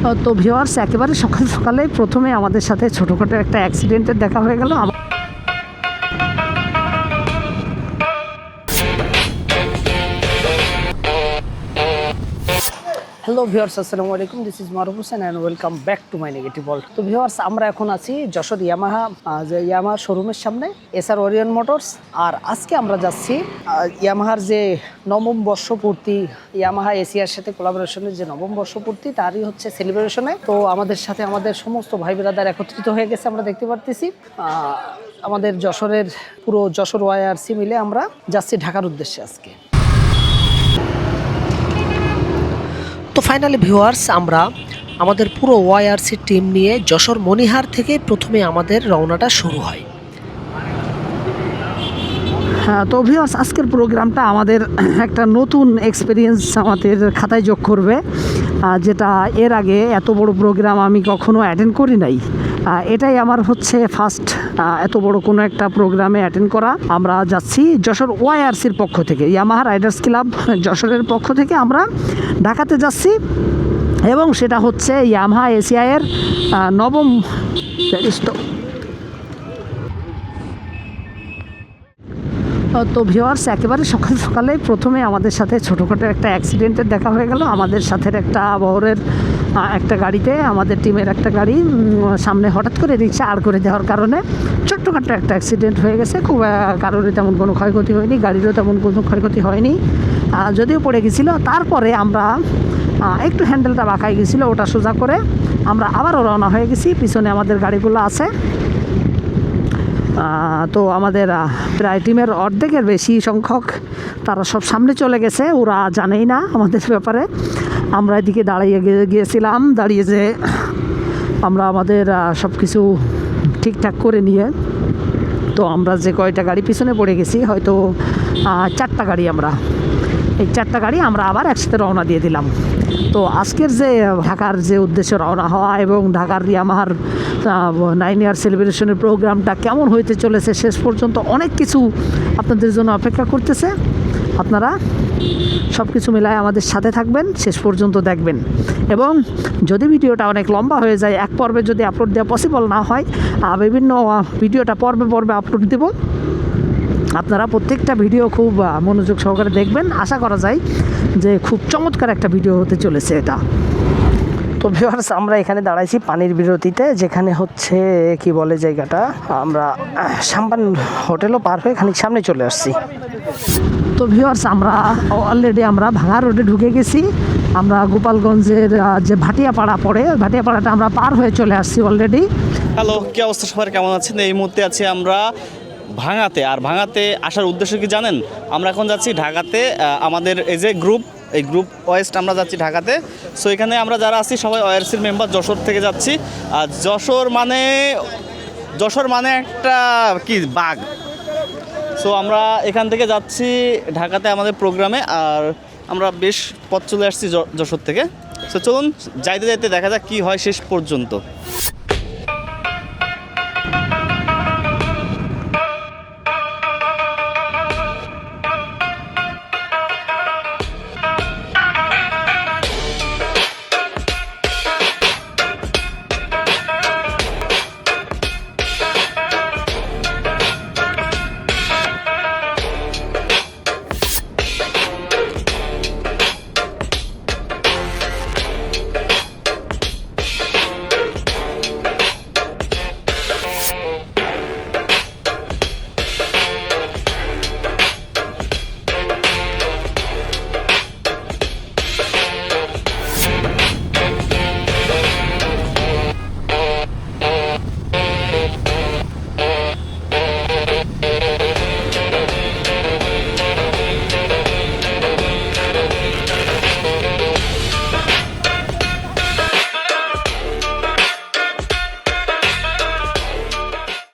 তো ভিউয়ার্স, একেবারে সকাল সকালে প্রথমে আমাদের সাথে ছোটোখাটো একটা অ্যাক্সিডেন্টের দেখা হয়ে গেল। হ্যালো ভিউয়ার্স, আসসালামু আলাইকুম। This is Maruf Hossain and welcome back to my negative world. তো ভিউয়ার্স, আমরা এখন আছি যশোর ইয়ামাহা শোরুমের সামনে, এসআর ওরিয়ন মোটরস। আর আজকে আমরা যাচ্ছি ইয়ামাহার যে নবম বর্ষপূর্তি, ইয়ামাহা এশিয়ার সাথে কোলাবোরেশনের যে নবম বর্ষপূর্তি, তারই হচ্ছে সেলিব্রেশনে। তো আমাদের সাথে আমাদের সমস্ত ভাই ব্রাদার একত্রিত হয়ে গেছে, আমরা দেখতে পারতেছি। আমাদের যশোরের পুরো যশোর ওয়াইআরসি মিলে আমরা যাচ্ছি ঢাকার উদ্দেশ্যে আজকে। তো ফাইনালি ভিউয়ার্স, আমরা আমাদের পুরো ওয়াইআরসি টিম নিয়ে যশোর মনিহার থেকে প্রথমে আমাদের রওনাটা শুরু হয়। হ্যাঁ, তো ভিউয়ার্স, আজকের প্রোগ্রামটা আমাদের একটা নতুন এক্সপিরিয়েন্স আমাদের খাতায় যোগ করবে, যেটা এর আগে এত বড় প্রোগ্রাম আমি কখনো অ্যাটেন্ড করি নাই। এটাই আমার হচ্ছে ফার্স্ট এত বড় কোনো একটা প্রোগ্রামে অ্যাটেন্ড করা। আমরা যাচ্ছি যশোর ওয়াইআরসির পক্ষ থেকে, ইয়ামাহা রাইডার্স ক্লাব যশোরের পক্ষ থেকে আমরা ঢাকাতে যাচ্ছি, এবং সেটা হচ্ছে ইয়ামাহা এশিয়ার নবম। তো ভিউয়ার্স, একেবারে সকাল সকালে প্রথমে আমাদের সাথে ছোটোখাটো একটা অ্যাক্সিডেন্টের দেখা হয়ে গেল। আমাদের সাথে একটা বহরের একটা গাড়িতে, আমাদের টিমের একটা গাড়ি সামনে হঠাৎ করে রিক্সা আড় করে দেওয়ার কারণে ছোট্টখাট্ট একটা অ্যাক্সিডেন্ট হয়ে গেছে। খুব কারোরই তেমন কোনো ক্ষয়ক্ষতি হয়নি, গাড়িরও তেমন কোনো ক্ষয়ক্ষতি হয়নি, যদিও পড়ে গেছিলো। তারপরে আমরা একটু হ্যান্ডেলটা বাঁকাই গেছিলো, ওটা সোজা করে আমরা আবারও রওনা হয়ে গেছি। পিছনে আমাদের গাড়িগুলো আছে। তো আমাদের প্রায় টিমের অর্ধেকের বেশি সংখ্যক তারা সব সামনে চলে গেছে, ওরা জানেই না আমাদের ব্যাপারে। আমরা এদিকে গিয়েছিলাম, দাঁড়িয়ে যে আমরা আমাদের সব কিছু ঠিকঠাক করে নিয়ে, তো আমরা যে কয়টা গাড়ি পিছনে পড়ে গেছি, হয়তো 4টা গাড়ি, এই 4টা গাড়ি আমরা আবার একসাথে রওনা দিয়ে দিলাম। তো আজকের যে ঢাকার যে উদ্দেশ্যে রওনা হওয়া এবং ঢাকার ইয়ামাহার 9 ইয়ার সেলিব্রেশনের প্রোগ্রামটা কেমন হইতে চলেছে, শেষ পর্যন্ত অনেক কিছু আপনাদের জন্য অপেক্ষা করতেছে। আপনারা সব কিছু মিলায় আমাদের সাথে থাকবেন, শেষ পর্যন্ত দেখবেন। এবং যদি ভিডিওটা অনেক লম্বা হয়ে যায়, এক পর্বে যদি আপলোড দেওয়া পসিবল না হয়, বিভিন্ন ভিডিওটা পর্বে পর্বে আপলোড দেব। আপনারা প্রত্যেকটা ভিডিও খুব মনোযোগ সহকারে দেখবেন। আশা করা যায় যে খুব চমৎকার একটা ভিডিও হতে চলেছে এটা। তো ভিউয়ার্স, আমরা এখানে দাঁড়াইছি পানির বিরতিতে, যেখানে হচ্ছে কি বলে জায়গাটা, আমরা সাম্পান হোটেলও পার হয়ে খানিক সামনে চলে আসছি। তো ভিউয়ার্স, আমরা অলরেডি ভাঙা রোডে ঢুকে গেছি। আমরা গোপালগঞ্জের যে ভাটিয়াপাড়া পড়ে, ভাটিয়াপাড়াটা আমরা পার হয়ে চলে আসছি অলরেডি। হ্যালো, কি অবস্থা সবার, কেমন আছেন? এই মুহূর্তে আছি আমরা ভাঙাতে। আর ভাঙাতে আসার উদ্দেশ্য কি জানেন? আমরা এখন যাচ্ছি ঢাকাতে, আমাদের এই যে এই গ্রুপ ওয়েস্ট আমরা যাচ্ছি ঢাকাতে। সো এখানে আমরা যারা আছি সবাই ওয়াইআরসির মেম্বার, যশোর থেকে যাচ্ছি। আর যশোর মানে একটা কি বাঘ। সো আমরা এখান থেকে যাচ্ছি ঢাকাতে আমাদের প্রোগ্রামে, আর আমরা বেশ পথ চলে আসছি যশোর থেকে। সো চলুন যাইতে যাইতে দেখা যাক কী হয় শেষ পর্যন্ত।